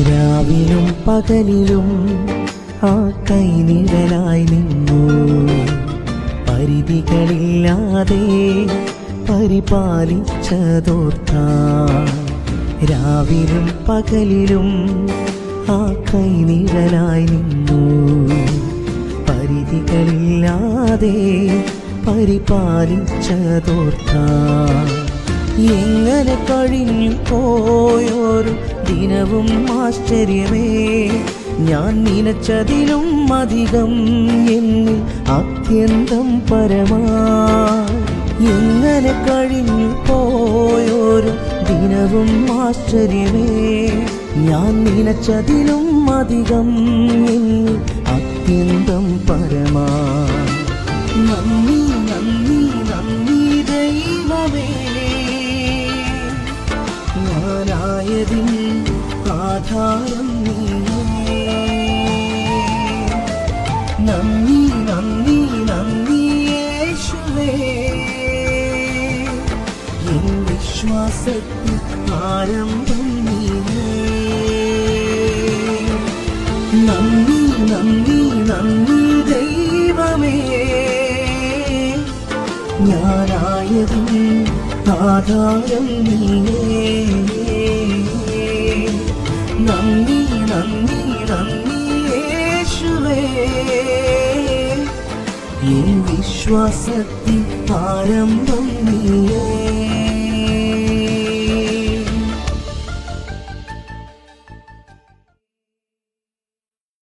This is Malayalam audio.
രാവിലും പകലിലും ആ കൈനിഴലായി നിന്നു. പരിധികളില്ലാതെ പരിപാലിച്ചതോർത്താൽ രാവിലും പകലിലും ആ കൈനിഴലായി നിന്നു. പരിധികളില്ലാതെ പരിപാലിച്ചതോർത്താൽ എങ്ങനെ കഴിഞ്ഞു പോയൊരു ദിനവും ആശ്ചര്യമേ. ഞാൻ നനച്ചതിലും അധികം എന്നിൽ അത്യന്തം പരമായി. എങ്ങനെ കഴിഞ്ഞു പോയൊരു ദിനവും ആശ്ചര്യമേ. ഞാൻ നനച്ചതിലും അധികം എന്നിൽ അത്യന്തം പരമായി. നന്ദി നന്ദി നന്ദി ദൈവമേ, ഞാനായതിൻ ആധാരം നീയേ. നന്ദി നന്ദി നന്ദി യേശുവേ, എൻ വിശ്വാസത്തിൽ ആരംഭം നീയേ. നന്ദി നന്ദി നന്ദി ദൈവമേ, ഞാനായതിൻ ആധാരം നീയേ. നന്ദി നന്ദി നന്ദി യേശുവേ, എൻ വിശ്വാസത്തിൽ ആരംഭം നീയേ.